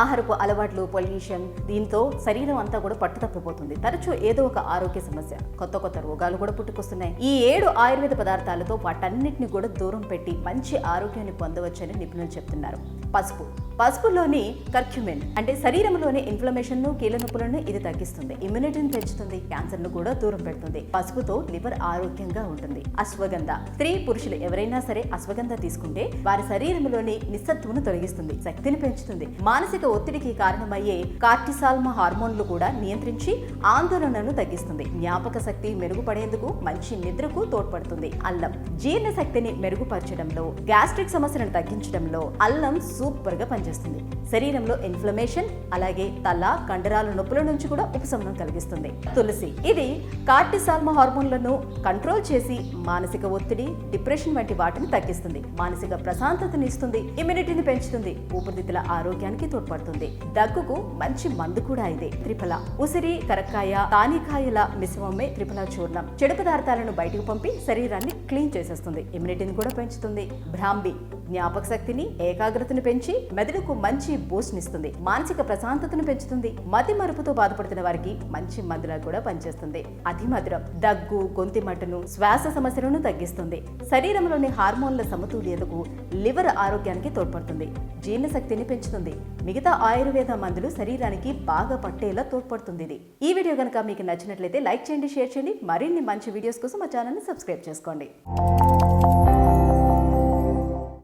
ఆహారపు అలవాట్లు, పొల్యూషన్, దీంతో శరీరం అంతా కూడా పట్టుతప్పిపోతుంది. తరచూ ఏదో ఒక ఆరోగ్య సమస్య, కొత్త కొత్త రోగాలు కూడా పుట్టుకొస్తున్నాయి. ఈ 7 ఆయుర్వేద పదార్థాలతో వాటన్నిటిని కూడా దూరం పెట్టి మంచి ఆరోగ్యాన్ని పొందవచ్చని నిపుణులు చెప్తున్నారు. పసుపులోని కర్క్యుమిన్ అంటే శరీరంలోని ఇన్ఫ్లమేషన్ ను, కీళ్ళ నొప్పులను ఇది తగ్గిస్తుంది. ఇమ్యూనిటీని పెంచుతుంది. క్యాన్సర్ ను కూడా దూరం పెడుతుంది. పసుపుతో లివర్ ఆరోగ్యంగా ఉంటుంది. అశ్వగంధ, స్త్రీ పురుషులు ఎవరైనా సరే అశ్వగంధ తీసుకుంటే వారి శరీరంలోని నిస్సత్తును తొలగిస్తుంది, శక్తిని పెంచుతుంది. మానసిక ఒత్తిడికి కారణమయ్యే కార్టిసాల్ హార్మోన్లు కూడా నియంత్రించి ఆందోళనను తగ్గిస్తుంది. జ్ఞాపక శక్తి మెరుగుపడేందుకు, మంచి నిద్రకు తోడ్పడుతుంది. అల్లం జీర్ణ శక్తిని మెరుగుపరచడంలో, గ్యాస్ట్రిక్ సమస్యలను తగ్గించడంలో అల్లం సూపర్ గా పనిచేస్తుంది. శరీరంలో ఇన్ఫ్లమేషన్, అలాగే తల, కండరాల నొప్పుల నుంచి కూడా ఉపశమనం కలిగిస్తుంది. తులసి ఇది కార్టిసాల్ హార్మోన్లను కంట్రోల్ చేసి మానసిక ఒత్తిడి, డిప్రెషన్ వంటి వాటిని తగ్గిస్తుంది. మానసిక ప్రశాంతతని ఇస్తుంది, ఇమ్యూనిటీని పెంచుతుంది, ఊపిరితిత్తుల ఆరోగ్యానికి తోడ్పడుతుంది. దగ్గుకు మంచి మందు కూడా ఇదే. త్రిఫల ఉసిరి, కరక్కాయ, తానికాయల మిశ్రమమే త్రిఫల చూర్ణం. చెడు పదార్థాలను బయటకు పంపి శరీరాన్ని క్లీన్ చేసేస్తుంది, ఇమ్యూనిటీని కూడా పెంచుతుంది. బ్రాహ్మి జ్ఞాపక శక్తిని, ఏకాగ్రతను పెంచి మెదడుకు మంచి బూస్ట్ ఇస్తుంది, మానసిక ప్రశాంతతను పెంచుతుంది. మతి మరుపుతో బాధపడుతున్న వారికి మంచి మందులా కూడా పనిచేస్తుంది. అతి మధురం దగ్గు, గొంతి మట్టును, శ్వాస సమస్యలను తగ్గిస్తుంది. శరీరంలోని హార్మోన్ల సమతుల్యతకు, లివర్ ఆరోగ్యానికి తోడ్పడుతుంది. జీర్ణశక్తిని పెంచుతుంది. మిగతా ఆయుర్వేద మందులు శరీరానికి బాగా పట్టేలా తోడ్పడుతుంది. ఈ వీడియో కనుక మీకు నచ్చినట్లయితే లైక్ చేయండి, షేర్ చేయండి. మరిన్ని మంచి వీడియోస్ కోసం మా ఛానల్ని సబ్స్క్రైబ్ చేసుకోండి.